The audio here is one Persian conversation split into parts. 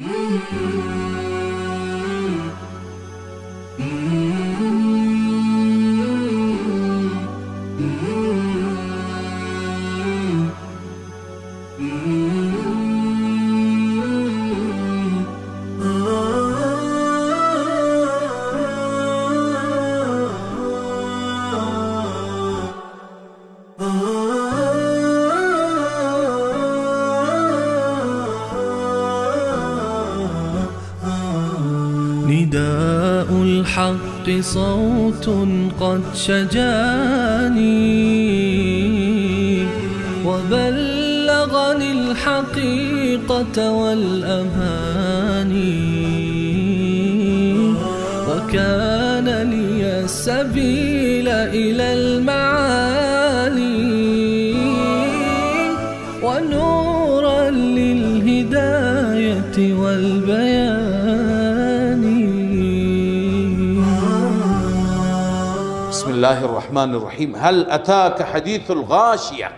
نداء الحق صوت قد شجاني وبلغني الحقيقة والأماني وكان لي السبيل إلى المعالي ونورا للهداية والبيان. بسم الله الرحمن الرحيم. هل أتاك حديث الغاشية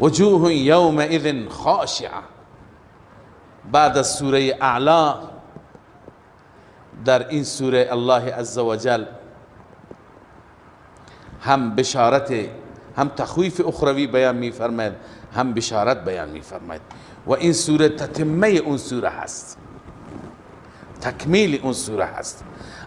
وجوه يومئذ خاشعة. بعد از سوره اعلا در این سوره الله عزوجل هم بشارت هم تخویف اخروی بیان می فرماید، هم بشارت بیان می فرماید و این سوره تتمه اون سوره هست، تکمیل اون سوره هست.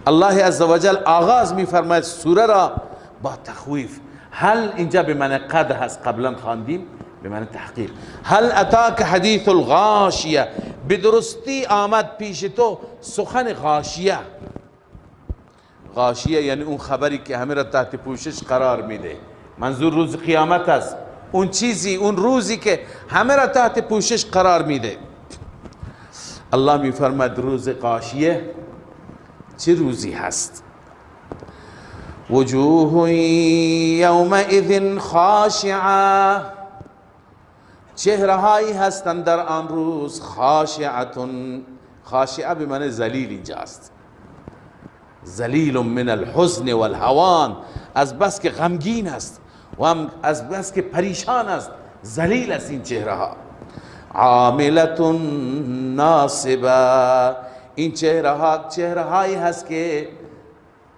الله عزوجل آغاز می فرماید سوره را با تخویف. هل اینجا به معنی قد هست، قبلا خواندیم به معنی تحقیق. هل اتاک حدیث الغاشیه، به درستی آمد پیش تو سخن غاشیه. غاشیه یعنی اون خبری که همه را تحت پوشش قرار میده. منظور روز قیامت است، اون چیزی، اون روزی که همه را تحت پوشش قرار میده. الله میفرماید روز غاشیه چه روزی هست؟ وجوه یومئذ خاشعه، چهره هایی هستند در آن روز خاشعتون. خاشعه به معنی ذلیل اینجاست، ذلیل من الحزن والهوان، از بس که غمگین است و هم از بس که پریشان است، ذلیل است این چهره ها. عاملتون ناصبه، این چهره هایی هست که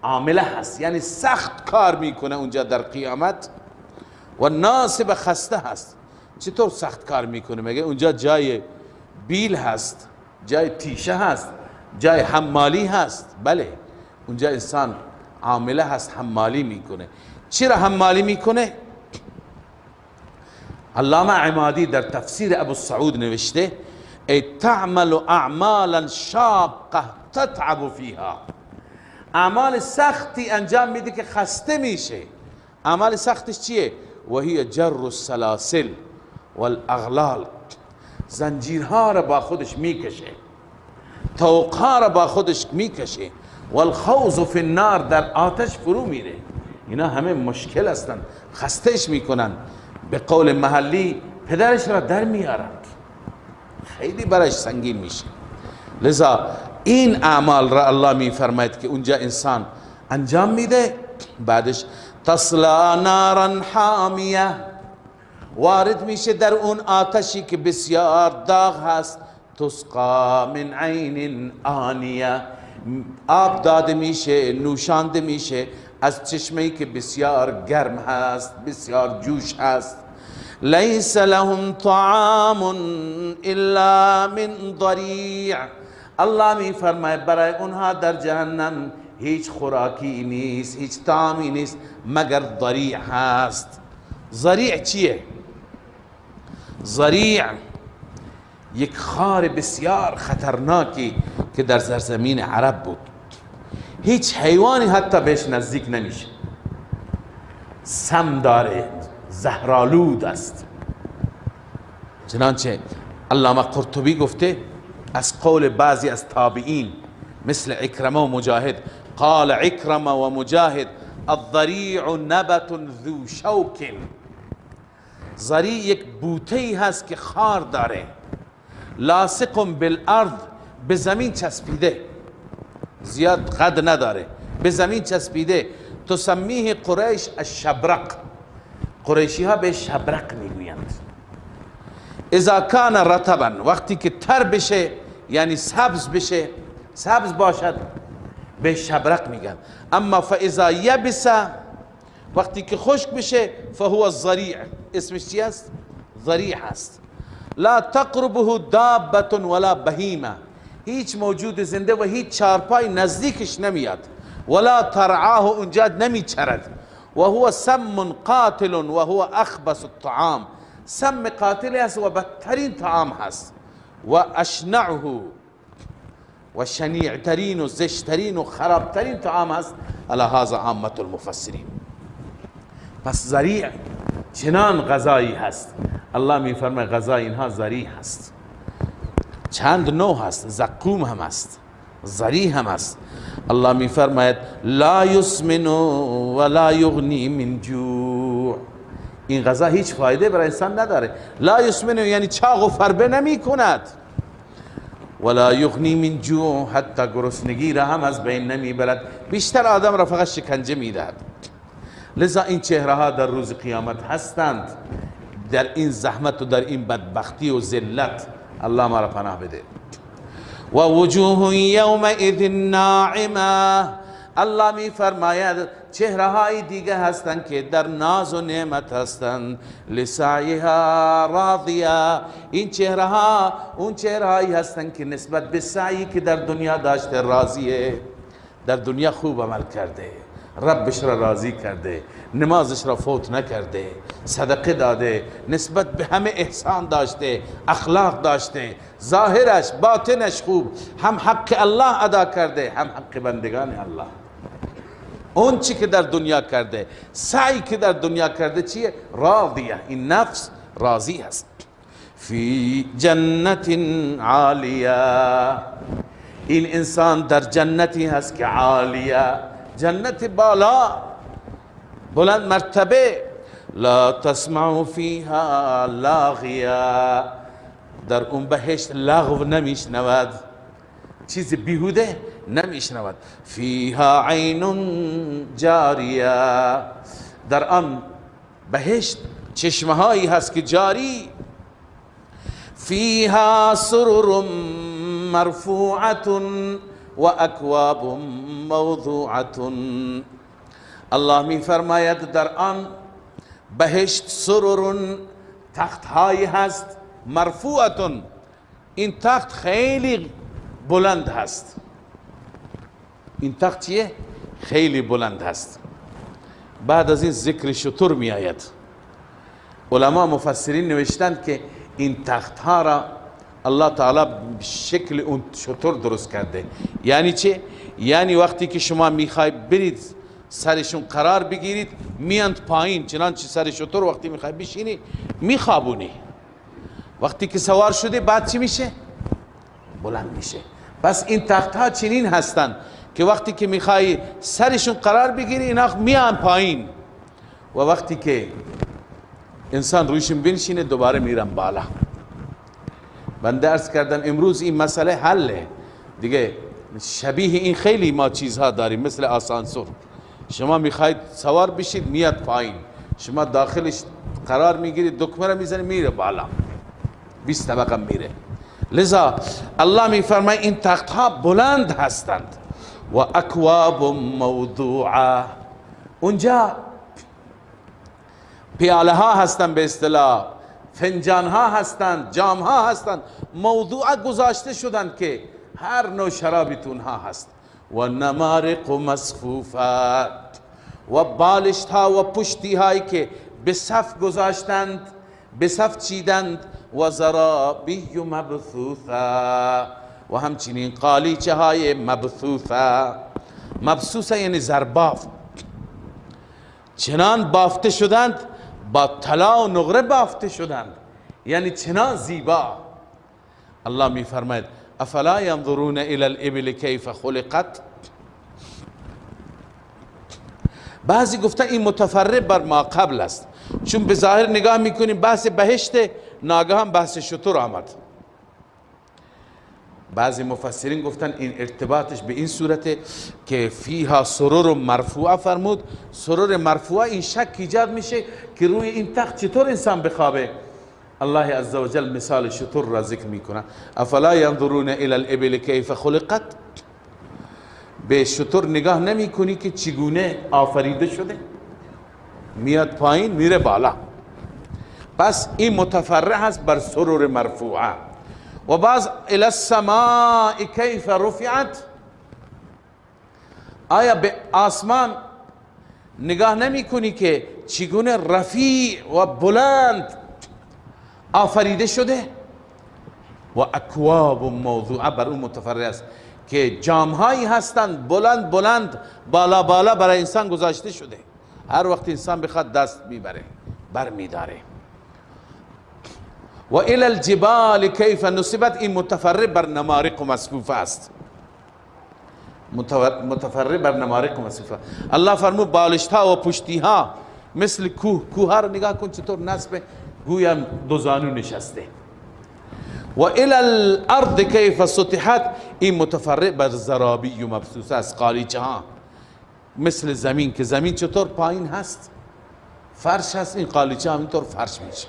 عامله هست، یعنی سخت کار میکنه اونجا در قیامت. و ناصب خسته هست. چطور سخت کار میکنه؟ مگه اونجا جای بیل هست، جای تیشه هست، جای حمالی هست؟ بله، اونجا انسان عامله هست، حمالی میکنه. چرا حمالی میکنه؟ علامه عمادی در تفسیر ابو السعود نوشته ای تعمل اعمالا شاقه تتعب فیها، اعمال سختی انجام میده که خسته میشه. اعمال سختش چیه؟ و هی جر السلاسل والاغلال، زنجیرها را با خودش میکشه، طوقها را با خودش میکشه. والخوض فی النار، در آتش فرو میره. اینا همه مشکل هستند، خستش میکنن. به قول محلی پدرش را در میارند، خیلی برایش سنگین میشه. لذا این اعمال را الله میفرماید که اونجا انسان انجام میده. بعدش تصلا نارا حامیه، وارد میشه در اون آتشی که بسیار داغ هست. تسقا من عین آنیه، آب داده میشه، نوشانده میشه از چشمه‌ای که بسیار گرم هست، بسیار جوش هست. لیس لهم طعام الا من ضریع، الله میفرماید برای اونها در جهنم هیچ خوراکی نیست، هیچ طعامی نیست مگر ضریع هست. ضریع چیه؟ ضریع یک خار بسیار خطرناکی که در سرزمین عرب بود. هیچ حیوانی حتی بهش نزدیک نمیشه، سم داره، زهرآلود است. چنانچه علامه قرطبی گفته از قول بعضی از تابعین مثل عکرمه و مجاهد، قال عکرمه و مجاهد الضریع نبت ذو شوک، ضریع یک بوته‌ای هست که خار داره، لاصق بالارض، به زمین چسبیده، زیاد قد نداره، به زمین چسبیده. تسمیه قریش الشبرق، قریشی ها به شبرق میگویند. اذا کان رطبا، وقتی که تر بشه یعنی سبز بشه، سبز باشد به شبرق میگن. اما فاذا یبس، وقتی که خشک بشه، فهو الضریع، اسمش چی است؟ ضریع هست. لا تقربه دابة ولا بهیمه، هیچ موجود زنده و هیچ چارپای نزدیکش نمیاد. ولا ترعاه، اونجا نمیچرد. و هو سم قاتل و هو اخبث الطعام، سم قاتل است و بدترین طعام هست. و اشنعه، و شنیعترین و زشترین و خرابترین طعام هست. علی هذا عامة المفسرین. پس ضریع چنان غذایی هست. الله می فرماید غذای اینها ضریع هست. چند نوع هست، زقوم هم هست، ضریع هم هست. الله می فرماید لا یسمن ولا یغنی من جوع، این غذا هیچ فایده برای انسان نداره. لا یسمن یعنی چاق و فربه نمی کند، ولا یغنی من جوع، حتی گرسنگی را هم از بین نمی برد، بیشتر آدم را فقط شکنجه می دهد. لذا این چهره ها در روز قیامت هستند، در این زحمت و در این بدبختی و ذلت. الله ما را پناه بده. و وجوه یومئذ ناعمه، الله می فرماید چهره های دیگه هستند که در ناز و نعمت هستند. لسعیها راضیه، این چهره ها اون چهره هایی هستند که نسبت به سعی که در دنیا داشته راضیه. در دنیا خوب عمل کرده، ربش را راضی کرده، نمازش را فوت نکرده، صدقه داده، نسبت به همه احسان داشته، اخلاق داشته، ظاهرش باطنش خوب، هم حق الله ادا کرده هم حق بندگان الله. اون چی که در دنیا کرده، سعی که در دنیا کرده چیه؟ راضیه، این نفس راضی هست. فی جنت عالیه، این انسان در جنتی هست که عالیه، جنت بالا، بلند مرتبه. لا تسمع فیها لاغیه، در اون بهشت لغو نمیشنود، چیز بیهوده نمیشنود. فیها عین جاریه، در آن بهشت چشمه هایی هست که جاری. فیها سرر مرفوعه و اکواب موضوعه، الله می فرماید در آن بهشت سرر، تخت هایی هست، مرفوعه، این تخت خیلی بلند هست. این تخت چیه؟ خیلی بلند هست. بعد از این ذکر شتر می آید. علما مفسرین نوشتند که این تخت ها را الله تعالی شکل اون شتر درست کرده. یعنی چه؟ یعنی وقتی که شما میخواید برید سرشون قرار بگیرید میاند پایین، چنانچه سر شتر وقتی میخوای بشینی میخوابونی، وقتی که سوار شده بعد چی میشه؟ بلند میشه. پس این تخت ها چنین هستن که وقتی که میخوای سرشون قرار بگیری اینا میان پایین و وقتی که انسان رویشون بنشینه دوباره میرن بالا. من درس کردم امروز این مسئله حله دیگه. شبیه این خیلی ما چیزها داریم، مثل آسانسور. شما میخواید سوار بشید میاد پایین، شما داخلش قرار میگیرید، دکمه را میزنید میره بالا، 20 طبقه میره. لذا الله میفرماید این تخت ها بلند هستند. و اکواب موضوعه، اونجا پیاله ها هستند، به اصطلاح فنجان ها هستند، جام ها هستند، موضوعه گذاشته شدند که هر نوع شرابی تو اونها هست. و نمارق مصفوفات، و بالشت ها و پشتی هایی که به صف گذاشتند، به صف چیدند. و زرابی مبثوثا، و همچنین قالیچه های مبثوثا. مبثوثا یعنی زرباف، چنان بافته شدند، با طلا و نقره بافته شدند، یعنی چنان زیبا. الله می فرماید افلا ينظرون الى الابل كيف خلقت. بعضی گفتن این متفرع بر ما قبل است، چون به ظاهر نگاه میکنیم بحث بهشت، ناگهان بحث شتر آمد. بعضی مفسرین گفتن این ارتباطش به این صورته که فیها سرور مرفوعه فرمود. سرور مرفوعه این شک ایجاد میشه که روی این تخت چطور انسان بخوابه. الله عزوجل مثال شتر را ذکر میکنه. افلا ينظرون الى الابل کیف خلقت، به شتر نگاه نمی کنی که چگونه آفریده شده؟ میاد پایین میره بالا. پس این متفرع هست بر سرور مرفوعه. و باز الى السماء کیف رفعت، آیا به آسمان نگاه نمی کنی که چگونه رفیع و بلند آفریده شده؟ و اکواب موضوعه، بر اون متفرع است که جامهایی هستند بلند بلند بالا بالا برای انسان گذاشته شده، هر وقت انسان بخواد دست میبره بر میداره. و الی الجبال کیف نصبت، این متفرع بر نمارق و مصفوفه است، متفرع بر نمارق و مصفوفه. الله فرمود بالشت ها و پشتی ها مثل کوه، کوه ها رو نگاه کن چطور نصب گویا دو زانو نشسته. و الی الارض کیف سطحت، این متفرع بر زرابی و مبثوثه است، قالیچه ها مثل زمین، که زمین چطور پایین هست فرش هست، این قالیچه هم اینطور فرش میشه.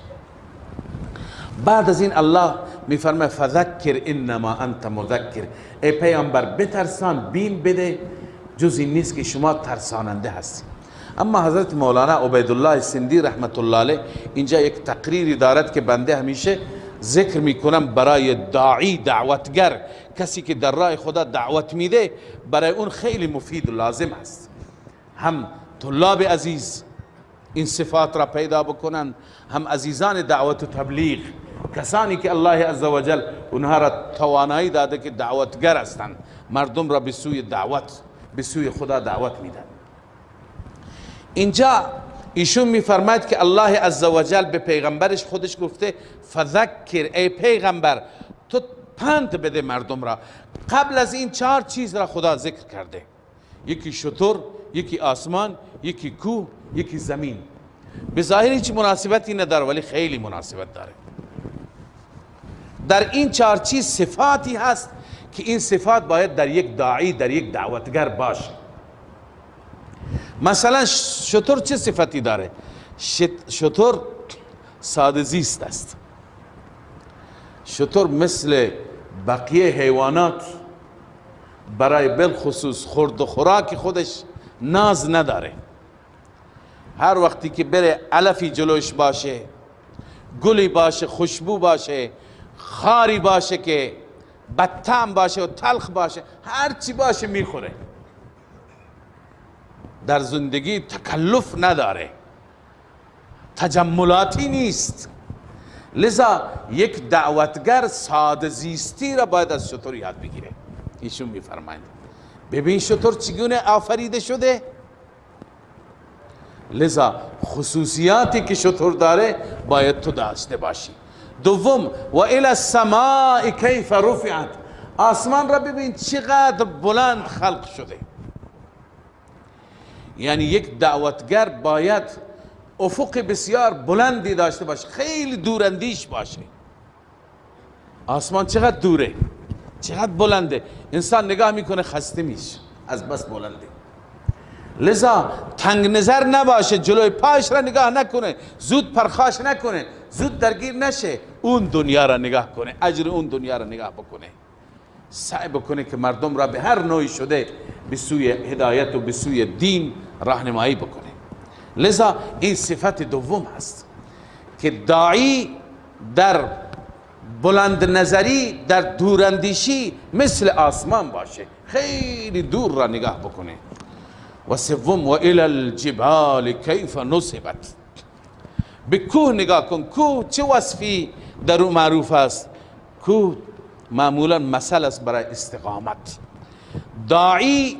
بعد از این الله میفرمه فذکر انما انت مذکر، ای پیامبر بترسان، بیم بده، جز این نیست که شما ترساننده هستی. اما حضرت مولانا عبیدالله سندی رحمت الله علیه اینجا یک تقریری دارد که بنده همیشه ذکر میکنم برای داعی، دعوتگر، کسی که در راه خدا دعوت میده، برای اون خیلی مفید و لازم است. هم طلاب عزیز این صفات را پیدا بکنن، هم عزیزان دعوت و تبلیغ، کسانی که الله عزوجل اونها را توانایی داده که دعوتگر هستند، مردم را به سوی دعوت، به سوی خدا دعوت میدن. اینجا ایشون میفرماید که الله عزوجل به پیغمبرش خودش گفته فذکر، ای پیغمبر تو پند بده مردم را. قبل از این 4 چیز را خدا ذکر کرده، یکی شتر، یکی آسمان، یکی کوه، یکی زمین. به ظاهر هیچ مناسبتی نداره ولی خیلی مناسبت داره. در این 4 چیز صفاتی هست که این صفات باید در یک داعی، در یک دعوتگر باشه. مثلا شتر چه صفتی داره؟ شتر ساده زیست است. شتر مثل بقیه حیوانات برای بالخصوص خورد و خوراک خودش ناز نداره. هر وقتی که بره علفی جلوش باشه، گلی باشه، خوشبو باشه، خاری باشه که بدطعم باشه و تلخ باشه، هر چی باشه میخوره. در زندگی تکلف نداره، تجملاتی نیست. لذا یک دعوتگر ساده زیستی را باید از شتر یاد بگیره. ایشون میفرمایند ببین شتر چگونه آفریده شده، لذا خصوصیاتی که شتر داره باید تو داشته باشی. دوم و الی السماء کیف رفعت، آسمان را ببین چقدر بلند خلق شده. یعنی یک دعوتگر باید افق بسیار بلندی داشته باشه، خیلی دوراندیش باشه. آسمان چقدر دوره، چقدر بلنده، انسان نگاه میکنه خسته میشه از بس بلنده. لذا تنگ نظر نباشه، جلوی پاش را نگاه نکنه، زود پرخاش نکنه، زود درگیر نشه، اون دنیا را نگاه کنه، اجر اون دنیا را نگاه بکنه، سعی بکنه که مردم را به هر نوعی شده به سوی هدایت و به سوی دین راهنمایی بکنه. لذا این صفت دوم هست که داعی در بلند نظری، در دوراندیشی مثل آسمان باشه، خیلی دور را نگاه بکنه. و سوم و الی الجبال کیف نصبت، به کوه نگاه کن. کوه چه وصفی در او معروف است؟ کوه معمولا مثل است برای استقامت. داعی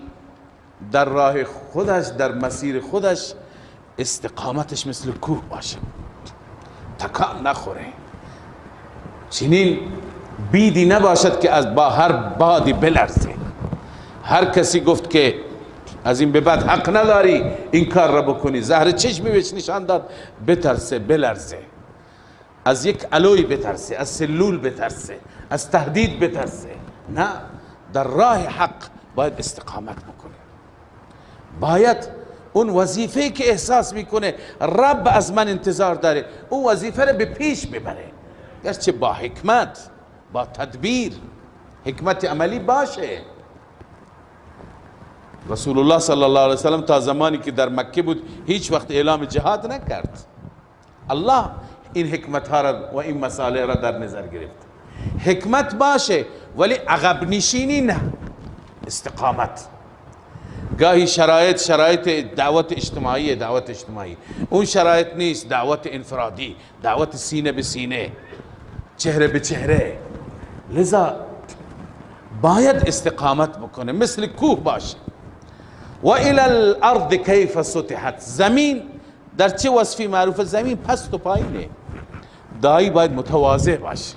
در راه خودش، در مسیر خودش استقامتش مثل کوه باشه، تکان نخوره، چنین بیدی نباشد که از با هر بادی بلرزه. هر کسی گفت که از این به بعد حق نداری این کار را بکنی، زهر چشمی بهش نشان داد، بترسه، بلرزه، از یک علوی بترسه، از سلول بترسه، از تهدید بترسه. نه، در راه حق باید استقامت بکنه. باید اون وظیفه که احساس میکنه رب از من انتظار داره، اون وظیفه رو به پیش ببره. گرچه با حکمت، با تدبیر، حکمت عملی باشه. رسول الله صلی الله علیه وسلم تا زمانی که در مکه بود هیچ وقت اعلام جهاد نکرد. الله این حکمت ها را و این مسائل را در نظر گرفت. حکمت باشه ولی عقب نشینی نه، استقامت. گاهی شرایط دعوت اجتماعی، اون شرایط نیست، دعوت انفرادی، دعوت سینه به سینه، چهره به چهره. لذا باید استقامت بکنه، مثل کوه باشه. و الی الارض کیف سطحت، زمین در چه وصفی معروفه؟ زمین پست و پایینه. داعی باید متواضع باشه،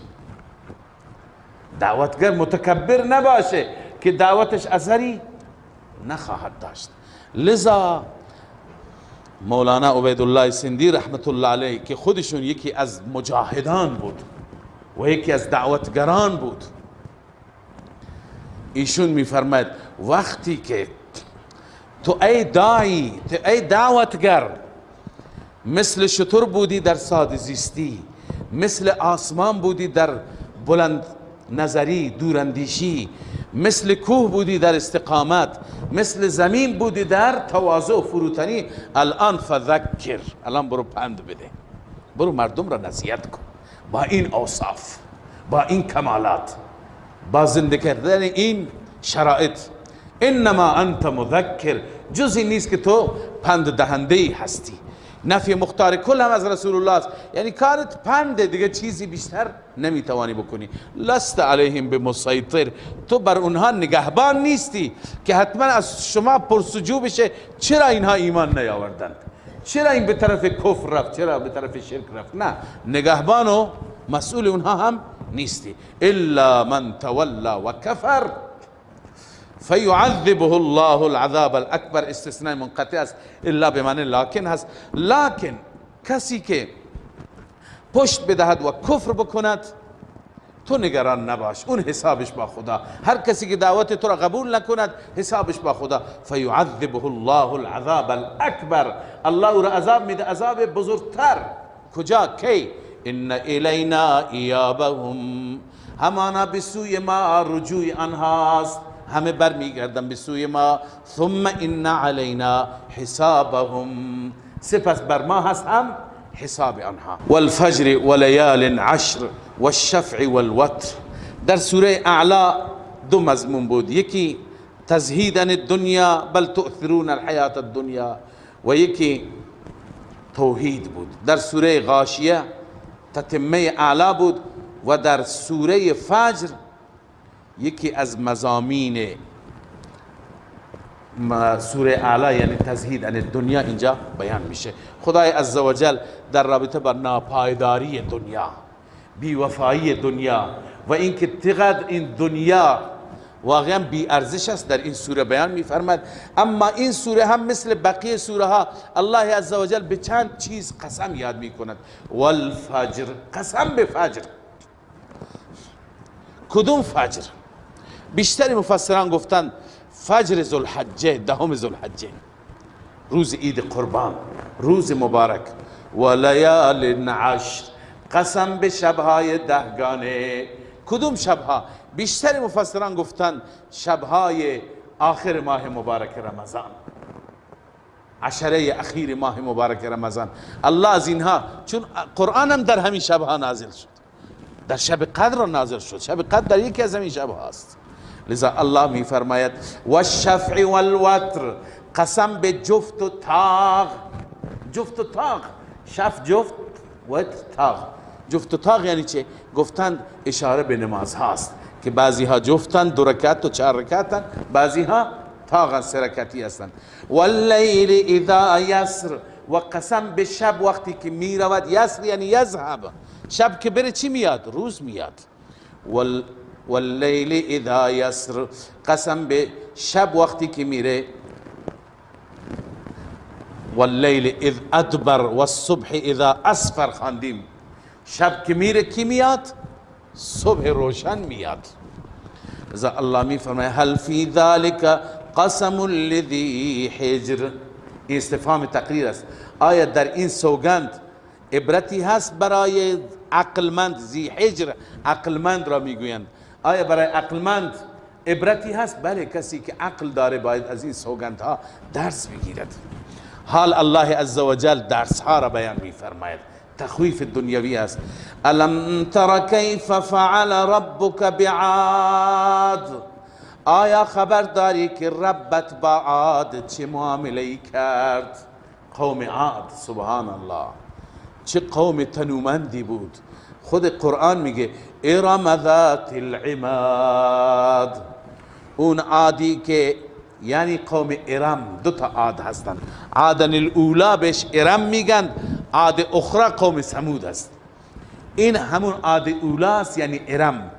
دعوتگر متکبر نباشه که دعوتش اثری نخواهد داشت. لذا مولانا عبیدالله سندی رحمت الله علیه که خودشون یکی از مجاهدان بود و یکی از دعوتگران بود، ایشون میفرماید وقتی که تو ای داعی، تو ای دعوتگر مثل شتر بودی در ساده زیستی، مثل آسمان بودی در بلند نظری دوراندیشی، مثل کوه بودی در استقامت، مثل زمین بودی در تواضع و فروتنی، الان فذکر، الان برو پند بده، برو مردم را نصیحت کن با این اوصاف، با این کمالات، با زنده کردن این شرایط. انما انت مذکر، جزی نیست که تو پند دهنده ای هستی. نفی مختار کل هم از رسول الله است، یعنی کارت پنده، دیگه چیزی بیشتر نمیتوانی بکنی. لست علیهم بمسیطر، تو بر اونها نگهبان نیستی که حتما از شما پرسجو بشه چرا اینها ایمان نیاوردند، چرا این به طرف کفر رفت، چرا به طرف شرک رفت. نه، نگهبان و مسئول اونها هم نیستی. الا من تولی و کفر فیعذبه الله العذاب الاکبر، استثناء منقطع است، الا به معنی لکن هست. لکن کسی که پشت بدهد و کفر بکند تو نگران نباش، اون حسابش با خدا. هر کسی که دعوت تو را قبول نکند حسابش با خدا. فیعذبه الله العذاب الاکبر، الله او را عذاب میده، عذاب بزرگتر. کجا؟ کی؟ ان الینا ایابهم، همانا به سوی ما رجوع آنهاست، همه برمیگردن به سوی ما. ثم ان علینا حسابهم، سپس بر ما هست هم حساب آنها. والفجر ولیال عشر والشفع والوتر. در سوره اعلا دو مضمون بود، یکی تزهیدن الدنیا بل تؤثرون الحیات الدنیا و یکی توحید بود. در سوره غاشیه تتمه اعلا بود و در سوره فجر یکی از مضامین سوره اعلی یعنی تزهید عن الدنیا اینجا بیان میشه. خدای عزوجل در رابطه با ناپایداری دنیا، بیوفایی دنیا و اینکه چقدر این دنیا واقعا بی ارزش است در این سوره بیان میفرماد. اما این سوره هم مثل بقیه سوره ها الله عزوجل به چند چیز قسم یاد میکند. والفجر، قسم به فجر. کدوم فجر؟ بیشتر مفسران گفتن فجر ذوالحجه، دهم ذوالحجه، روز عید قربان، روز مبارک. و لیال عشر، قسم به شبهای دهگانه. کدوم شبها؟ بیشتر مفسران گفتن شبهای آخر ماه مبارک رمضان، عشره اخیر ماه مبارک رمضان. الله از اینها، چون قرآن هم در همین شبها نازل شد، در شب قدر نازل شد، شب قدر در یکی از همین شبها است. لذا الله می فرماید و الشفع والوتر، قسم به جفت و طاق. جفت و طاق، شفع جفت، وتر طاق. جفت و طاق یعنی چه؟ گفتند اشاره به نماز هاست که بعضی ها جفتند، 2 رکعت و 4 رکعتند، بعضی ها طاقا 3 رکعتی هستند. واللیل اذا یسر، و قسم به شب وقتی که می رود. یسر یعنی یذهب، شب که بره چی میاد؟ روز میاد. واللیل اذا یسر، قسم به شب وقتی که میره. واللیل اذ ادبر والصبح اذا اسفر خواندیم. شب که میره کی میاد؟ صبح روشن میاد. لذا الله می فرماید هل فی ذلک قسم لذی حجر، استفهام تقریر است. آیا در این سوگند عبرتی هست برای عقلمند، ذی حجر عقلمند را میگویند. آیا برای عقلمند عبرتی هست؟ بله، کسی که عقل داره باید از این سوگندها درس بگیرد. حال الله عزوجل درس ها را بیان میفرماید، تخویف دنیوی است. الم تر کیف فعل ربک بعاد، آیا خبر داری که ربت با عاد چه معامله کرد؟ قوم عاد، سبحان الله، چه قوم تنومندی بود. خود قرآن میگه ارم ذات العماد، اون عادی که یعنی قوم ارم، دو تا عاد هستن، عادن الاولا بهش ارم میگن، عاد اخرى قوم ثمود است. این همون عاد اولاست، یعنی ارم.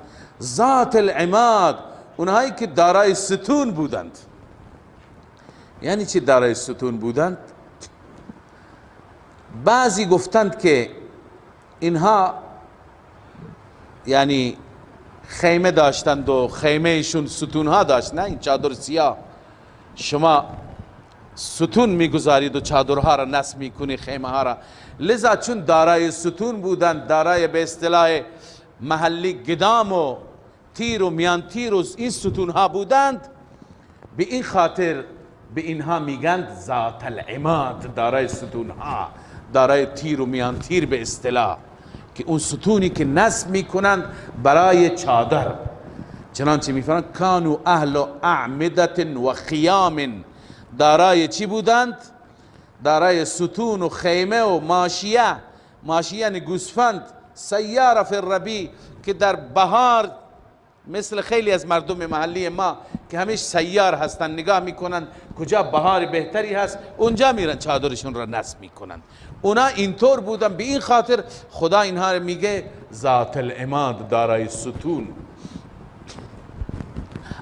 ذات العماد، اونهایی که دارای ستون بودند. یعنی چی دارای ستون بودند؟ بعضی گفتند که اینها یعنی خیمه داشتند و خیمهشون ستونها داشت، نه این چادر سیاه. شما ستون میگذارید و چادرها را نصب میکنی، خیمه ها را. لذا چون دارای ستون بودند، دارای به اصطلاح محلی گدام و تیر و میان تیر و این ستون ها بودند، به این خاطر به اینها میگند ذات العماد، دارای ستون ها، دارای تیر و میان تیر به اصطلاح، که اون ستونی که نصب میکنند برای چادر. چنانچه میفرمایند کانوا اهل اعمدت و خیام، دارای چی بودند؟ دارای ستون و خیمه و ماشیه. ماشیه یعنی گوسفند. سیاره فی الربیع، که در بهار مثل خیلی از مردم محلی ما که همیشه سیار هستن، نگاه میکنن کجا بهار بهتری هست، اونجا میرن چادرشون را نصب میکنن. اونا اینطور بودن، به این خاطر خدا اینها رو میگه ذات العماد، دارای ستون.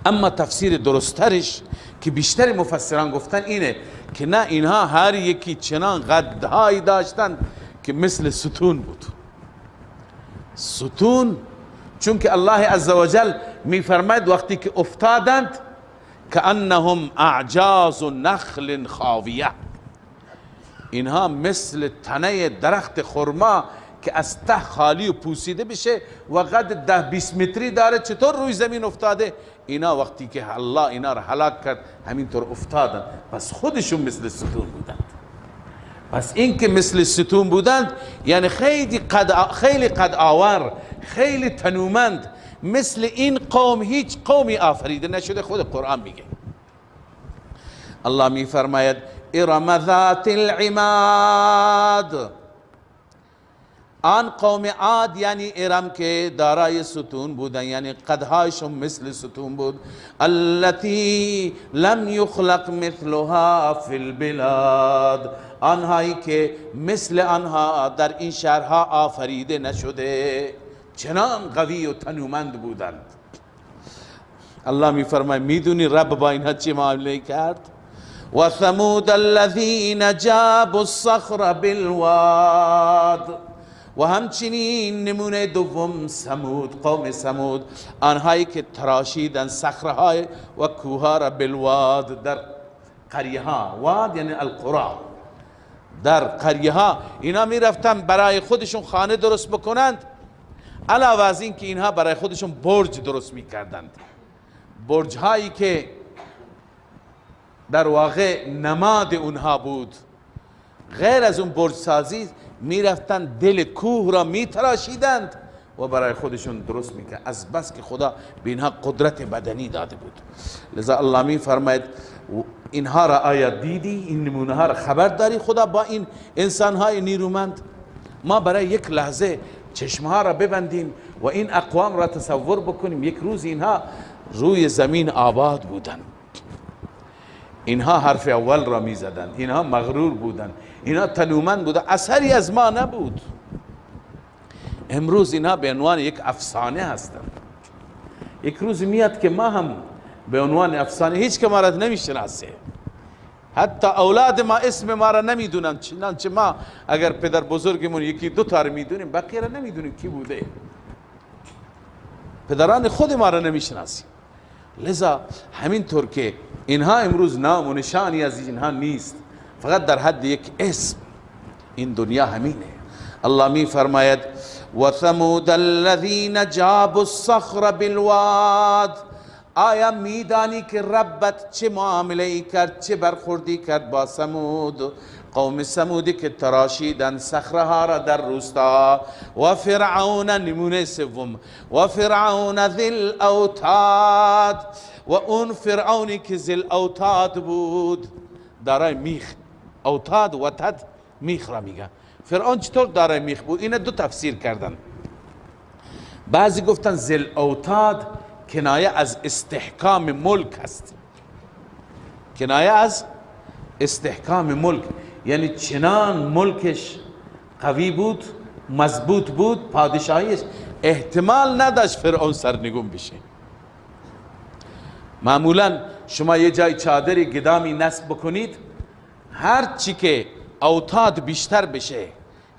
اما تفسیر درسترش که بیشتر مفسران گفتن اینه که نه، اینها هر یکی چنان قدهایی داشتن که مثل ستون بود. ستون، چون که الله عزوجل میفرماید وقتی که افتادند کأنهم اعجاز نخل خاویه، اینها مثل تنه درخت خرما که از ته خالی و پوسیده بشه و قد 10-20 متری داره، چطور روی زمین افتاده. اینا وقتی که الله اینا را هلاک کرد همینطور افتادند، پس خودشون مثل ستون بودند. پس این که مثل ستون بودند یعنی خیلی قد آور، خیلی تنومند. مثل این قوم هیچ قومی آفریده نشده. خود قرآن میگه، الله میفرماید ارم ذات العماد، آن قوم عاد یعنی ارم که دارای ستون بودن، یعنی قدهایشون مثل ستون بود. التي لم یخلق مثلها فی البلاد، آنهایی که مثل آنها در این شهرها آفریده نشده، چنان قوی و تنومند بودند. الله میفرماید میدونی رب با اینها چه معامله کرد؟ و ثمود الذین جابوا الصخر بالواد، و همچنین نمونه دوم ثمود، قوم ثمود، آنهایی که تراشیدن صخره‌های و کوه‌ها را بالواد، در قریه ها. واد یعنی القرى، در قریه ها اینا می رفتن برای خودشون خانه درست بکنند. علاوه از این که اینها برای خودشون برج درست می کردند، برج هایی که در واقع نماد اونها بود. غیر از اون برج سازی می رفتن دل کوه را می تراشیدند و برای خودشون درست می کرد، از بس که خدا به اینها قدرت بدنی داده بود. لذا الله می فرماید اینها را آیا دیدی؟ این نمونه ها را خبر داری؟ خدا با این انسان های نیرومند، ما برای یک لحظه چشمها را ببندیم و این اقوام را تصور بکنیم. یک روز اینها روی زمین آباد بودن، اینها حرف اول را می زدن، اینها مغرور بودن، اینها تنومند بودن، اثری از ما نبود. امروز اینها به عنوان یک افسانه هستند. یک روز میاد که ما هم به عنوان افسانه، هیچ که ما را نمیشناسه، حتی اولاد ما اسم ما را نمیدونن. چنانچه ما اگر پدر بزرگمون یکی دو تا را میدونیم، بقیه را نمیدونیم کی بوده. پدران خود ما را نمیشناسیم. لذا همینطور که اینها امروز نام و نشانی از اینها نیست، فقط در حد یک اسم. این دنیا همینه. الله می فرماید و ثمود الذین جابوا الصخر بالواد. آیا میدانی که ربت چه معامله ای کرد، چه برخوردی کرد با ثمود، قوم ثمودی که تراشیدن صخره ها را در روستا، و فرعون، نمونه سوم، و فرعون ذی الاوتاد، و اون فرعونی که ذی الاوتاد بود، دارای میخ. اوتاد و تد میخ را میگن. فرعون چطور دارای میخ بود؟ این دو تفسیر کردن. بعضی گفتن ذی الاوتاد کنایه از استحکام ملک است، کنایه از استحکام ملک، یعنی چنان ملکش قوی بود، مضبوط بود، پادشاهیش احتمال نداشت فرعون سرنگون بشه. معمولا شما یه جای چادری گدامی نصب بکنید، هر چی که اوتاد بیشتر بشه،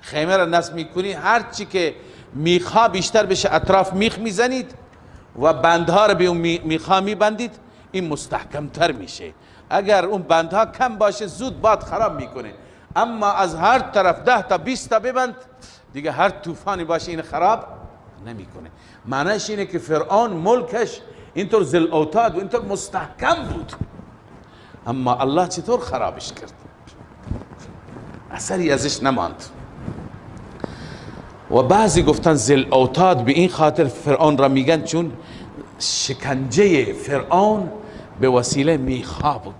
خیمه را نصب میکنی، هر چی که میخا بیشتر بشه اطراف میخ میزنید و بندها را به اون میخا میبندید، این مستحکم تر میشه. اگر اون بندها کم باشه زود باد خراب میکنه، اما از هر طرف 10 تا 20 تا ببند دیگه هر طوفانی باشه این خراب نمیکنه. معنیش اینه که فرعون ملکش اینطور ذی الاوتاد و اینطور مستحکم بود، اما الله چطور خرابش کرد؟ اثری ازش نماند. و بعضی گفتن ذی الاوتاد به این خاطر فرعون را میگن چون شکنجه فرعون به وسیله میخا بود.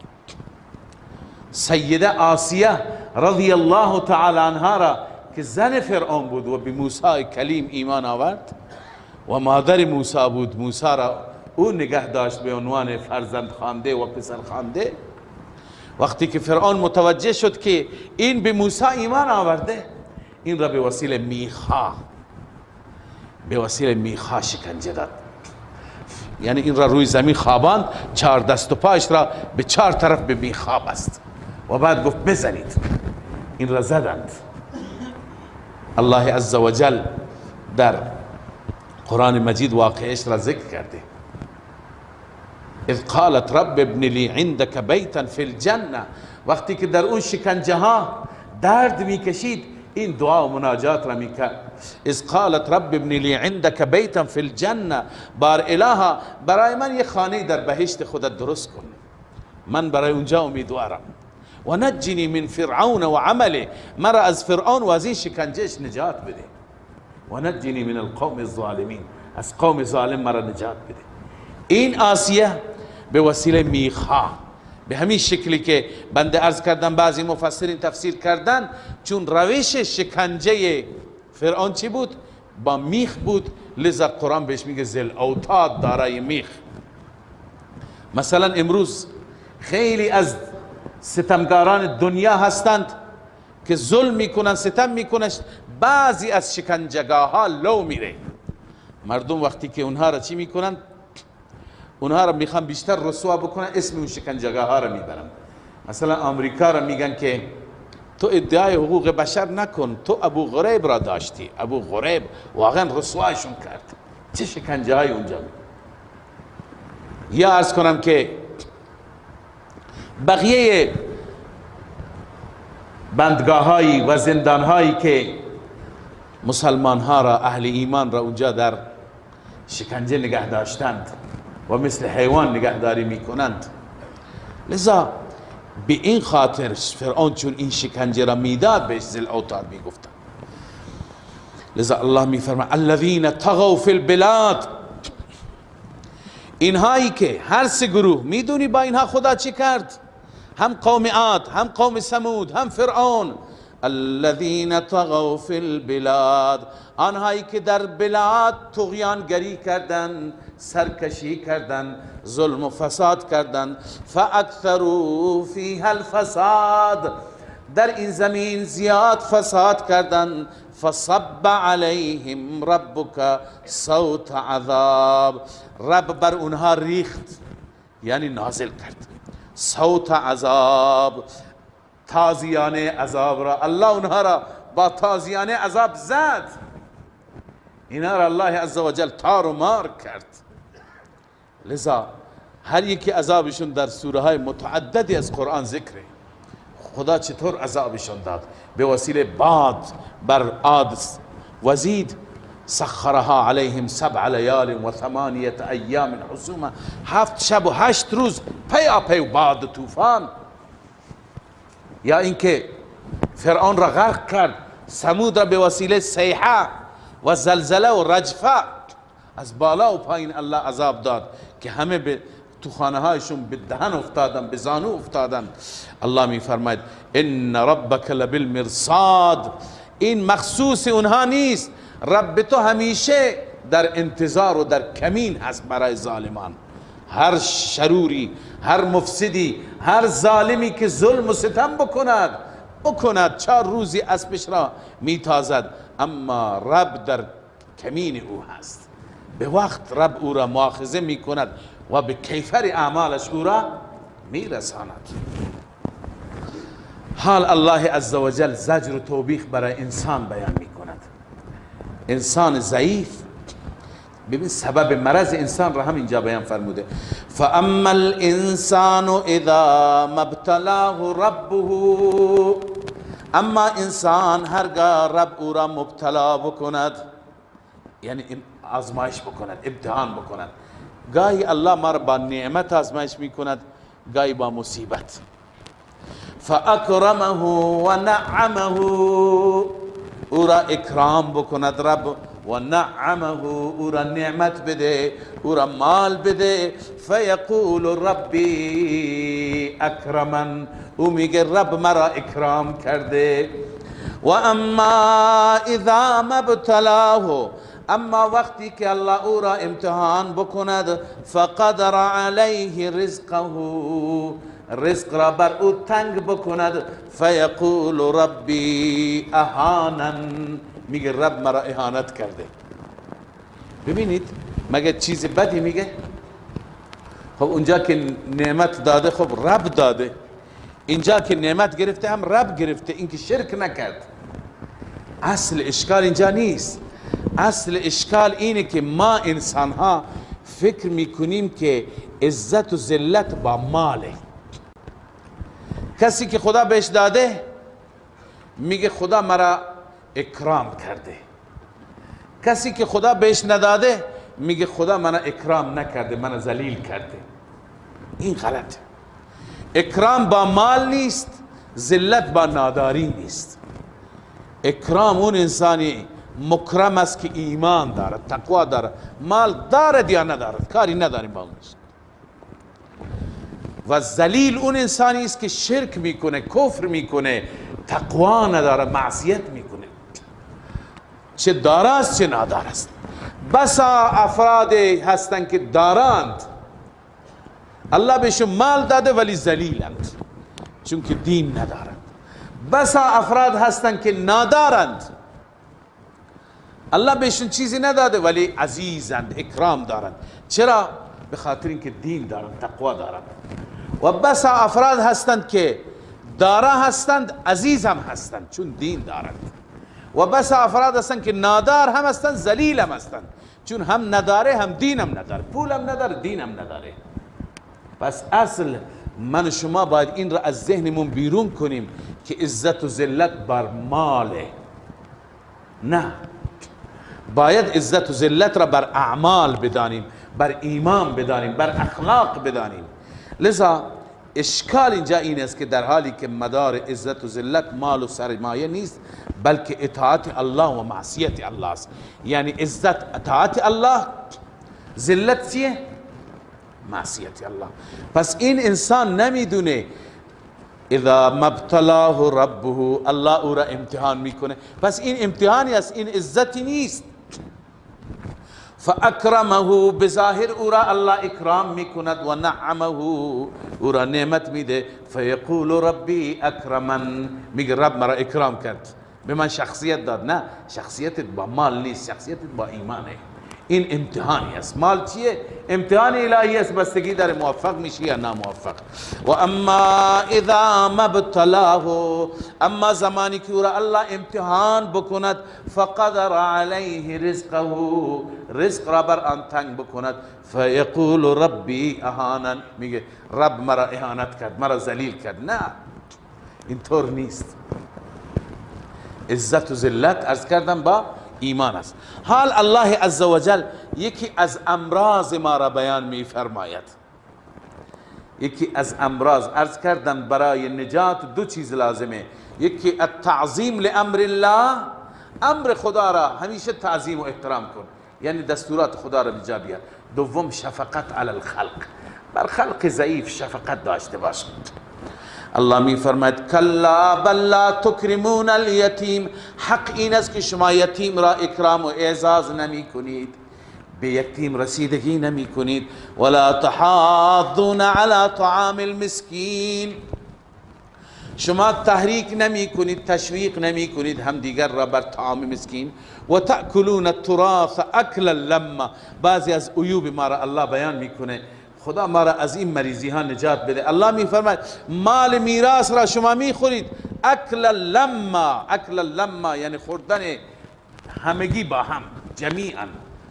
سیده آسیه رضی الله تعالی عنها را که زن فرعون بود و به موسی کلیم ایمان آورد و مادر موسی بود، موسی را او نگه داشت به عنوان فرزند خوانده و پسر خوانده. وقتی که فرعون متوجه شد که این به موسی ایمان آورده، این را به وسیله میخا شکنجه داد، یعنی این را روی زمین خواباند، 4 دست و پایش را به 4 طرف به میخا بست و بعد گفت بزنید. این را زدند. الله عزوجل در قرآن مجید واقعش را ذکر کرده. اذ قالت رب ابن لی عندك بیتا فی الجنه. وقتی که در اون شکنجه ها درد میکشید این دعا و مناجات را میکرد. اذ قالت رب ابن لی عندك بیتا فی الجنه. بار الها برای من یه خانه در بهشت خودت درست کن، من برای اونجا امیدوارم. و نجنی من فرعون و عمله. مرا از فرعون و از این شکنجهش نجات بده. و نجنی من القوم الظالمین. از قوم ظالم مرا نجات بده. این آسیه به وسیله میخا، به همین شکلی که بنده عرض کردم بعضی مفسرین تفسیر کردن، چون روش شکنجه فرعون چی بود؟ با میخ بود، لذا قرآن بهش میگه ذی الاوتاد، دارای میخ. مثلا امروز خیلی از ستمگاران دنیا هستند که ظلم میکنن، ستم میکنن، بعضی از شکنجهگاه ها لو میره. مردم وقتی که اونها را چی میکنن؟ اونها را میخوان بیشتر رسوا بکنن، اسم اون شکنجهگاه ها را میبرن. مثلا آمریکا را میگن که تو ادعای حقوق بشر نکن، تو ابو غریب را داشتی. ابو غریب واقعا رسوایشون کرد. چه شکنجه های اونجا. یا عرض کنم که بقیه بندگاه هایی و زندان هایی که مسلمان ها را، اهل ایمان را اونجا در شکنجه نگه داشتند و مثل حیوان نگهداری میکنند. لذا به این خاطر فرعون چون این شکنجه را میداد بهش ذی الاوتاد میگفتن. لذا الله میفرماید الذین طغوا فی البلاد. اینهایی که هر سه گروه، میدونی با اینها خدا چی کرد؟ هم قوم عاد، هم قوم ثمود، هم فرعون. الذین طغوا فی البلاد، آنهایی که در بلاد طغیانگری کردن، سرکشی کردن، ظلم و فساد کردن. فاکثروا فیها الفساد، در این زمین زیاد فساد کردن. فصب علیهم ربک صوت عذاب، رب بر اونها ریخت، یعنی نازل کرد صوت عذاب، تازیانه عذاب را. الله اونها را با تازیانه عذاب زد. اینا را الله عزوجل تار و مار کرد. لذا هر یکی عذابشون در سوره های متعددی از قرآن ذکره. خدا چطور عذابشون داد؟ به وسیله باد بر عاد وزید سخرها علیهم 7 لیال و 8 ایام حسوما، 7 شب و 8 روز پیاپی باد و طوفان. یا اینکه فرعون را غرق کرد، ثمود را به وسیله صیحه و زلزله و رجفه از بالا و پایین الله عذاب داد که همه به تو خانه هایشون به دهن افتادن، به زانو افتادن. الله می فرماید ان ربک لبالمرصاد، این مخصوص اونها نیست، رب تو همیشه در انتظار و در کمین هست برای ظالمان. هر شروری، هر مفسدی، هر ظالمی که ظلم و ستم بکند 4 روزی اسبش را میتازد، اما رب در کمین او هست. به وقت رب او را مؤاخذه میکند و به کیفر اعمالش او را میرساند. حال الله عزوجل زجر و توبیخ برای انسان بیان میکند. انسان ضعیف، ببین سبب مرض انسان را هم اینجا بیان فرموده. فاما الانسان اذا ما ابتلاه ربه، اما انسان هرگاه رب او را مبتلا بکند، یعنی آزمایش بکند، امتحان بکند. گاهی الله ما را با نعمت آزمایش میکند، گاهی با مصیبت. فاکرمه و نعمه، او را اکرام بکند رب و نعمه، او را نعمت بده، او را مال بده. فیقول ربی اکرمن، او میگه رب مرا اکرام کرده. و اما اذا ما ابتلاه، اما وقتی که الله او را امتحان بکند، فقدر علیه رزقه، رزق را بر او تنگ بکند، فیقول ربی اهانن، میگه رب مرا اهانت کرده. ببینید مگه چیز بدی میگه؟ خب اونجا که نعمت داده خب رب داده، اینجا که نعمت گرفته هم رب گرفته، این که شرک نکرد. اصل اشکال اینجا نیست. اصل اشکال اینه که ما انسان ها فکر میکنیم که عزت و ذلت با ماله. کسی که خدا بهش داده میگه خدا مرا اکرام کرده، کسی که خدا بهش نداده میگه خدا منو اکرام نکرده، منو ذلیل کرده. این غلطه. اکرام با مال نیست، ذلت با ناداری نیست. اکرام اون انسانی مکرم است که ایمان دارد، تقوا دارد، مال دارد یا ندارد کاری نداریم با اونش. و ذلیل اون انسانی است که شرک میکنه، کفر میکنه، تقوا نداره، معصیت میکنه، چه داراست چه ناداراست. بسا افرادی هستند که دارند، الله بهشون مال داده ولی ذلیلند چون که دین ندارند. بسا افراد هستند که نادارند، الله بهشون چیزی نداده ولی عزیزند، اکرام دارند. چرا؟ به خاطر اینکه دین دارند، تقوا دارند. و بسا افراد هستند که دارا هستند، عزیز هم هستند چون دین دارند. و بسا افراد هستند که نادار هم هستند، ذلیل هم هستند چون هم نداره هم دین هم نداره، پول هم نداره دین هم نداره. پس اصل من و شما باید این را از ذهنمون بیرون کنیم که عزت و ذلت بر ماله. نه، باید عزت و ذلت را بر اعمال بدانیم، بر ایمان بدانیم، بر اخلاق بدانیم. لذا اشکال اینجا این است که در حالی که مدار عزت و ذلت مال و سرمایه نیست، بلکه اطاعت الله و معصیت الله است. یعنی عزت اطاعت الله، ذلت چیه؟ معصیت الله. پس این انسان نمیدونه اذا مبتلاه ربه، الله او را امتحان میکنه، پس این امتحانی است، این عزتی نیست. فاکرمه، بظاهر او را الله اکرام میکند و نعمه او را نعمت میده. فیقول ربی اکرمن، میگه رب مرا اکرام کرد، به من شخصیت داد. نه، شخصیتت با مال نیست، شخصیتت با ایمانه. این امتحانی است. مال چیه؟ امتحان الهی است، بستگی داره موفق میشی یا ناموفق. و اما اذا ما ابتلاه، اما زمانی که او را الله امتحان بکند، فقدر علیه رزقه، رزق را بر آن تنگ بکند، فیقول ربی اهانن، میگه رب مرا اهانت کرد، مرا ذلیل کرد. نه، اینطور نیست. عزت و ذلت عرض کردم با ایمان است. حال الله عزوجل یکی از امراض ما را بیان می فرماید. یکی از امراض عرض کردم برای نجات دو چیز لازمه. یکی التعظیم لامر الله، امر خدا را همیشه تعظیم و احترام کن، یعنی دستورات خدا را بجا بیار. دوم شفقت علی الخلق، بر خلق ضعیف شفقت داشته باش. الله می فرماید کلا بل لا تکرمون الیتیم، حق این است که شما یتیم را اکرام و اعزاز نمی کنید، به یتیم رسیدگی نمی کنید. ولا تحاضون علی طعام المسکین، شما تحریک نمی کنید، تشویق نمی کنید هم دیگر را بر طعام مسکین. و تأکلون التراث اکلا لما، بعضی از عیوب ما را الله بیان میکنه. خدا ما را از این مریضی ها نجات بده. الله می فرماید مال میراث را شما می خورید اکلا لما، اکلا لما یعنی خوردن همگی با هم، جمیعا.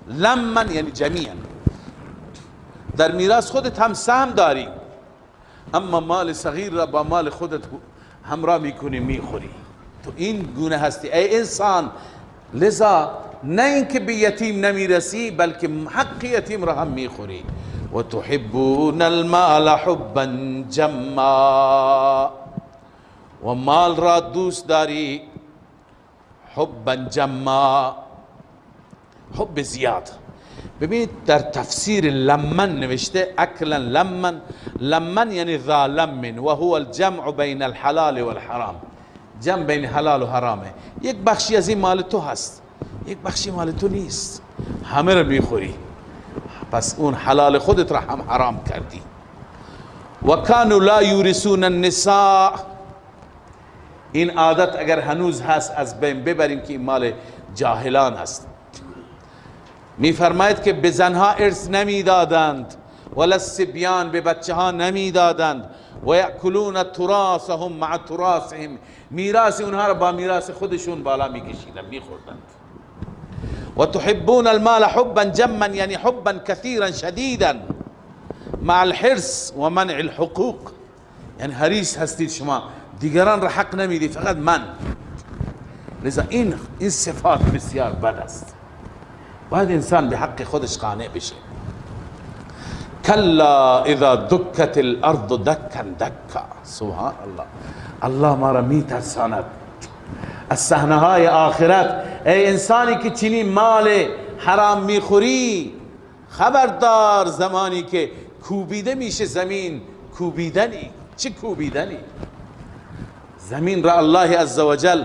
لما یعنی جمیعا. در میراث خودت هم سهم داری، اما مال صغیر را با مال خودت همراه میکنی میخوری. تو این گونه هستی ای انسان. لذا نه اینکه به یتیم نمیرسی بلکه حق یتیم را هم میخوری. و تحبون المال حبا جما، و مال را دوست داری حبا جما، حب زیاد. ببینید در تفسیر لمن نوشته اکلا لمن، لمن یعنی ذا لمن و هو الجمع بین الحلال والحرام، جمع بین حلال و حرامه. یک بخشی از این مال تو هست، یک بخشی مال تو نیست، همه رو میخوری، پس اون حلال خودت را هم حرام کردی. و کانوا لا یورثون النساء، این عادت اگر هنوز هست از بین ببریم که این مال جاهلان است. می فرماید که به زنها ارث نمی دادند، ولا الصبیان به بچه ها نمی دادند. و یأکلون تراثهم مع تراثهم، میراث اونها را با میراث خودشون بالا می کشیدند، می خوردند. و تحبون المال حبا جما یعنی حبا کثیرا شدیدا مع الحرص و منع الحقوق، یعنی حریص هستید شما، دیگران را حق نمیدی، فقط من. لذا این صفات بسیار بد است، باید انسان به حق خودش قانع بشه. کلا اذا دکت الارض دکا دکا، سبحان الله. الله ما را میترساند از صحنه های آخرت. ای انسانی که چنین مال حرام میخوری، خبردار زمانی که کوبیده میشه زمین، کوبیدنی، چه کوبیدنی. زمین را الله عزوجل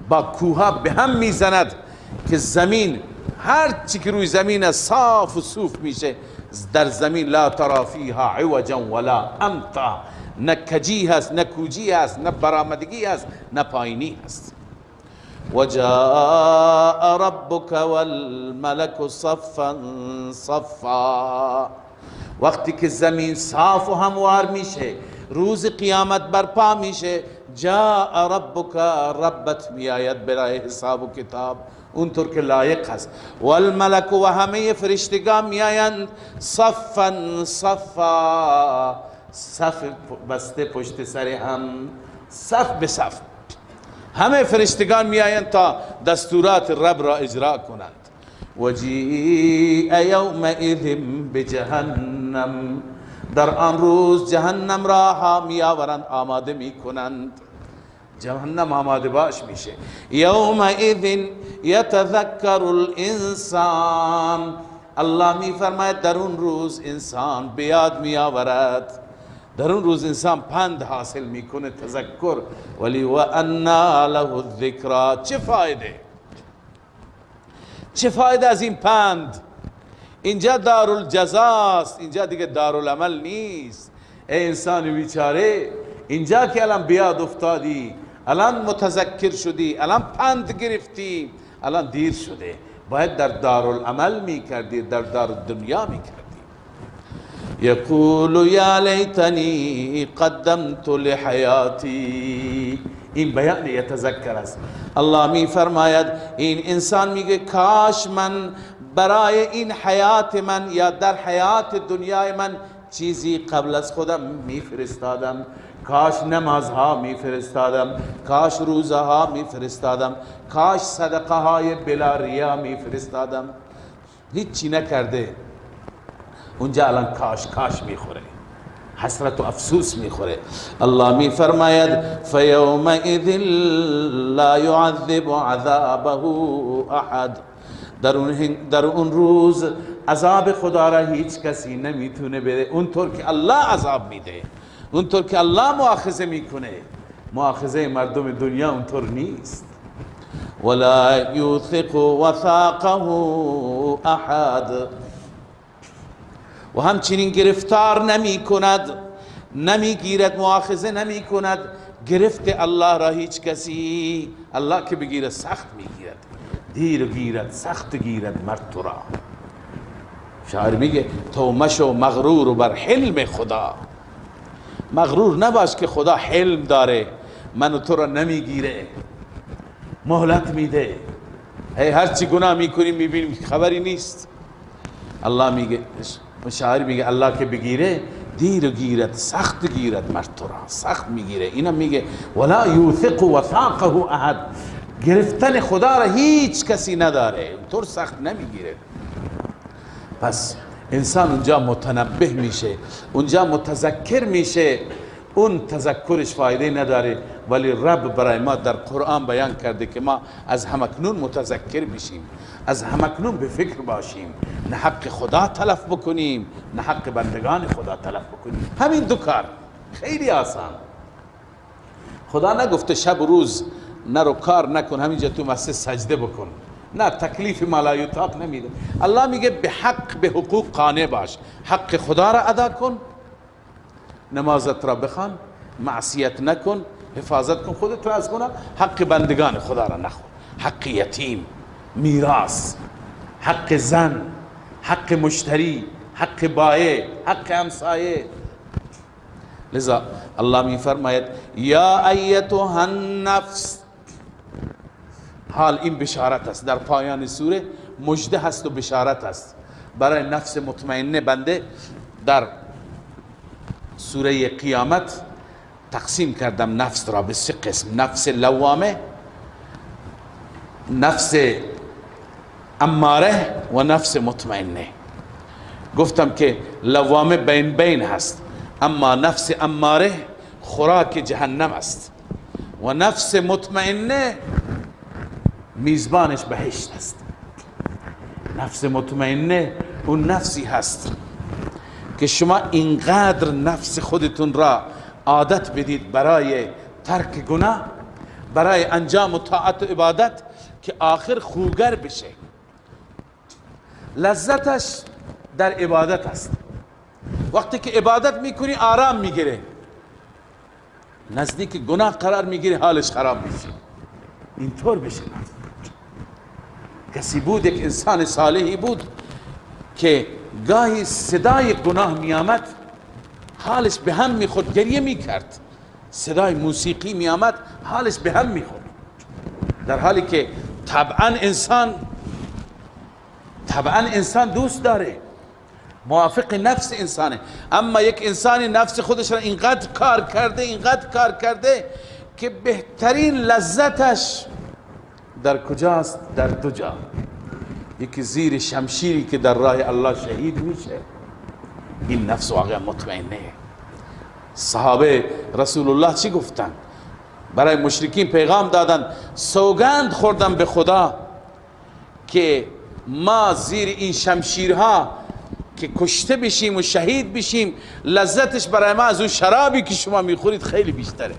با کوها به هم میزند که زمین هر چی که روی زمین صاف و صوف میشه، در زمین لا ترى فیها عوجا ولا امتا، نه کجی هست، نه کوجی هست، نه برآمدگی هست، نه پایینی هست. و جاء ربک والملک صفا صفا، وقتی که زمین صاف و هموار میشه، روز قیامت برپا میشه، جاء ربک، ربت میآید برای حساب و کتاب اونطور که لایق هست. والملک، و همه فرشتگان میآیند، صفا صفا، صف بسته پشت سر هم، صف به صف، همه فرشتگان میآیند تا دستورات رب را اجرا کنند. وجیء یومئذ بجهنم، در آن روز جهنم را میآورند، آماده میکنند، جهنم آماده باش میشه. یومئذ یتذکر الانسان، الله میفرماید در اون روز انسان بیاد میآورد، در اون روز انسان پند حاصل میکنه، تذکر. ولی و انا له الذکری، چه فایده، چه فایده از این پند؟ اینجا دارالجزاست، اینجا دیگه دارالعمل نیست. ای انسان بیچاره، اینجا که الان بیاد افتادی، الان متذکر شدی، الان پند گرفتی، الان دیر شده، باید در دارالعمل میکردی، در دارالدنیا میکردی. یقول یا لیتنی قدمت لحیاتی، این بیان یتذکر است. الله می فرماید این انسان میگه کاش من برای این حیات من یا در حیات دنیای من چیزی قبل از خودم میفرستادم کاش نمازها میفرستادم، کاش روزها میفرستادم، کاش صدقه های بلا ریا میفرستادم. هیچی نکرده، اونجا الان کاش کاش میخوره، حسرت و افسوس میخوره. الله میفرماید فیومئذ لا یعذب عذابه احد. در اون روز عذاب خدا را هیچ کسی نمیتونه بده اونطور که الله عذاب میده، اونطور که الله مؤاخذه میکنه. مؤاخذه مردم دنیا اونطور نیست. ولا یوثق وثاقه احد. و همچنین گرفتار نمی کند، نمی گیرد، مؤاخذه نمی کند گرفت الله را هیچ کسی. الله که بگیرد سخت میگیرد، دیر گیرد سخت گیرد مرد تو را. شاعر میگه تو مشو مغرور بر حلم خدا. مغرور نباش که خدا حلم داره، من و تو را نمیگیره، مهلت میده. هرچی گناه میکنیم میبینیم خبری نیست. الله میگه، شاعر میگه الله که بگیره دیر گیرد سخت گیرد مرد تو را، سخت میگیره. اینا میگه ولا یوثق وثاقه احد. گرفتن خدا را هیچ کسی نداره، طور سخت نمیگیره. پس انسان اونجا متنبه میشه، اونجا متذکر میشه. اون تذکرش فایده نداره، ولی رب برای ما در قرآن بیان کرده که ما از همکنون متذکر بشیم، از همکنون به فکر باشیم، نه حق خدا تلف بکنیم نه حق بندگان خدا تلف بکنیم. همین دو کار خیلی آسان. خدا نگفته شب و روز نرو کار نکن، همینجا تو مسجد سجده بکن، نه، تکلیف ما لا یطاق نمیده. الله میگه به حق به حقوق قانع باش، حق خدا را ادا کن، نمازت را بخوان، معصیت نکن، حفاظت کن خودت را از گناه، حق بندگان خدا را نخون، حق یتیم، میراث، حق زن، حق مشتری، حق بایع، حق همسایه. لذا الله می فرماید یا ایتها النفس. حال این بشارت است، در پایان سوره مژده هست و بشارت است برای نفس مطمئنه. بنده در سوره قیامت تقسیم کردم نفس را به سه قسم: نفس لوامه، نفس اماره و نفس مطمئنه. گفتم که لوامه بین بین هست، اما نفس اماره خوراک جهنم است و نفس مطمئنه میزبانش بهشت است. نفس مطمئنه اون نفسی هست که شما اینقدر نفس خودتون را عادت بدید برای ترک گناه، برای انجام طاعت و عبادت که آخر خوگر بشه. لذتش در عبادت است. وقتی که عبادت میکنی آرام میگیره، نزدیک گناه قرار میگیره حالش خراب میشه. اینطور بشه. کسی بود، یک انسان صالحی بود که گاهی صدای گناه میآمد حالش به هم میخورد، گریه میکرد. صدای موسیقی میآمد حالش به هم میخورد، در حالی که طبعا انسان دوست داره، موافق نفس انسانه. اما یک انسانی نفس خودش را اینقدر کار کرده که بهترین لذتش در کجاست؟ در دو جا. یکی زیر شمشیری که در راه الله شهید میشه، این نفس واقعا مطمئنه. صحابه رسول الله چی گفتن؟ برای مشرکین پیغام دادن، سوگند خوردم به خدا که ما زیر این شمشیرها که کشته بشیم و شهید بشیم لذتش برای ما از اون شرابی که شما میخورید خیلی بیشتره.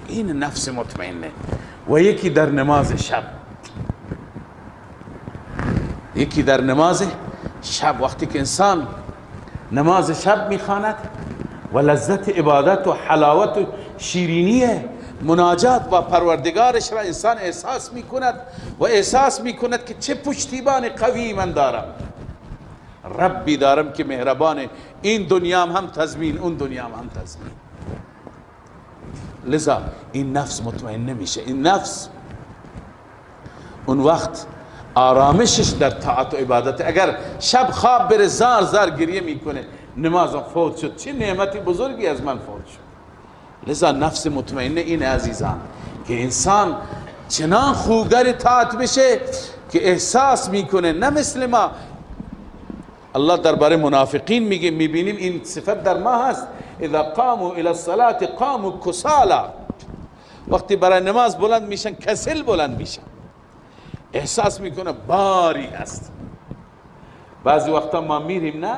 این نفس مطمئنه. و یکی در نماز شب، یکی در نماز شب، وقتی که انسان نماز شب میخواند و لذت عبادت و حلاوت و شیرینی مناجات با پروردگارش را انسان احساس میکند و احساس میکند که چه پشتیبان قوی من دارم، ربی دارم که مهربان، این دنیا هم تضمین اون دنیا هم تضمین. لذا این نفس مطمئن نمیشه. این نفس اون وقت آرامشش در طاعت و عبادت. اگر شب خواب بره زار گریه میکنه، نمازم فوت شد، چه نعمتی بزرگی از من فوت شد. لذا نفس مطمئنه این عزیزان که انسان چنان خوگر طاعت بشه که احساس میکنه، نه مثل ما. الله درباره منافقین میگه، میبینیم این صفت در ما هست، اذا قاموا الى الصلاة قاموا کسالا، وقتی برای نماز بلند میشن کسل بلند میشن، احساس میکنه باری است. بعضی وقتا ما میریم نه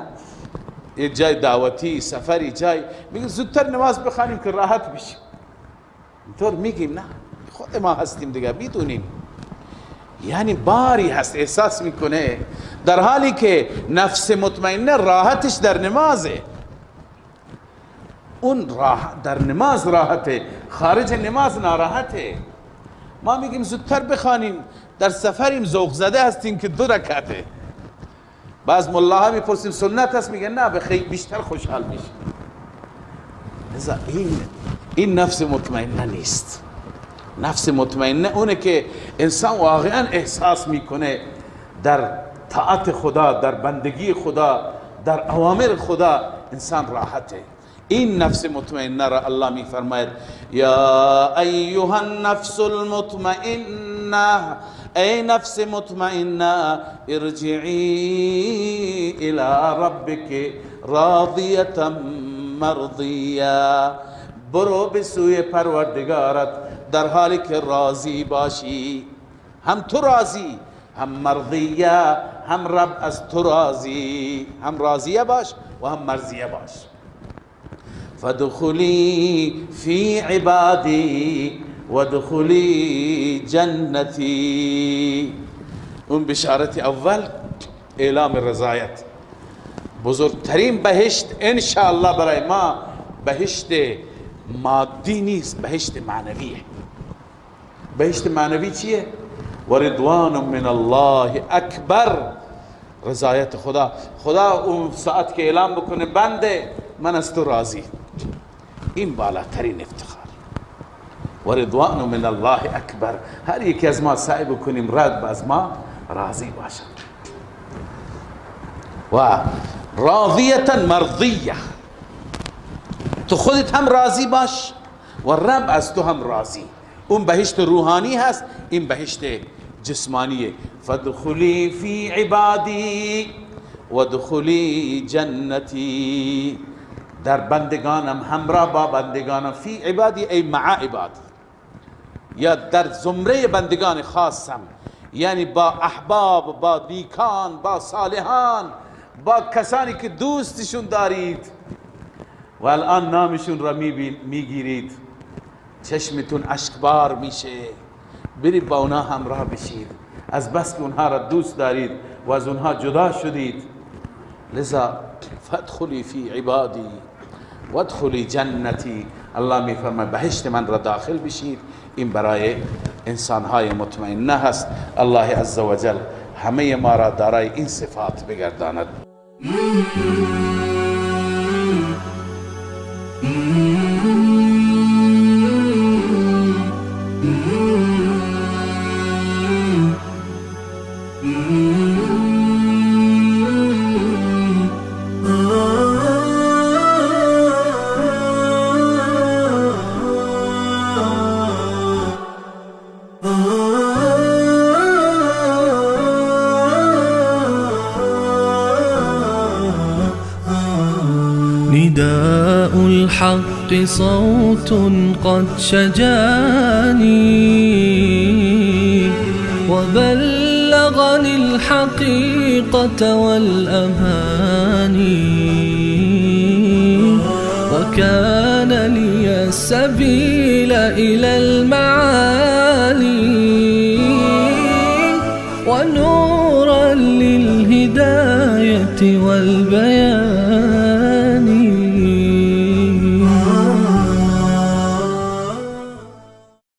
یه جای دعوتی، سفری، جای میگه زودتر نماز بخوانیم که راحت بشیم، اینطور میگیم نه، خود ما هستیم دیگه میدونیم، یعنی باری هست، احساس میکنه، در حالی که نفس مطمئنه راحتش در نمازه. اون در نماز راحته، خارج نماز ناراحته. ما میگیم زودتر بخوانیم، در سفریم ذوق زده هستیم که 2 رکعته. بعض ملاها میپرسیم سنت هست، میگن نه بخیر بیشتر خوشحال میشه. لذا این نفس مطمئنه نیست. نفس مطمئنه اونه که انسان واقعا احساس میکنه در طاعت خدا، در بندگی خدا، در اوامر خدا انسان راحته. این نفس مطمئنه را الله میفرماید یا ایها النفس المطمئنه، ای نفس مطمئنه ارجعی الى ربک راضیه مرضیه، برو به سوی پروردگارت در حالی که راضی باشی، هم تو راضی، هم مرضیه، هم رب از تو راضی، هم راضیه باش و هم مرضیه باش. فادخلی فی عبادی وادخلی جنتی. اون بشارت اول اعلام رضایت، بزرگترین بهشت انشاءالله برای ما بهشت مادی نیست، بهشت معنویه. بهشت معنوی چیه؟ و رضوان من الله اکبر، رضایت خدا. خدا اون ساعت که اعلام بکنه بنده من از تو راضی، این بالاترین افتخار. و رضوان من الله اکبر، هر یکی از ما سعی بکنیم رب از ما راضی باشد. و راضیتا مرضیه، تو خودت هم راضی باش و رب از تو هم راضی. اون بهشت روحانی هست، این بهشت جسمانیه. فادخلی فی عبادی وادخلی جنتی، در بندگانم، همراه با بندگانم. فی عبادی ای مع عباد، یا در زمره بندگان خاصم، یعنی با احباب، با دیکان، با صالحان، با کسانی که دوستشون دارید و الان نامشون را میگیرید، چشمتون اشکبار میشه، برید با اونها همراه بشید، از بس که اونها را دوست دارید و از اونها جدا شدید. لذا فادخلی فی عبادی وادخلی جنتی، الله میفرماید بهشت من را داخل بشید. این برای انسانهای مطمئنه هست. الله عزوجل همه ما را دارای این صفات بگرداند. نداء الحق صوت قد شجاني وبلغني الحقيقة والأماني، وكان لي السبيل إلى المعالي، ونورا للهداية والبيان.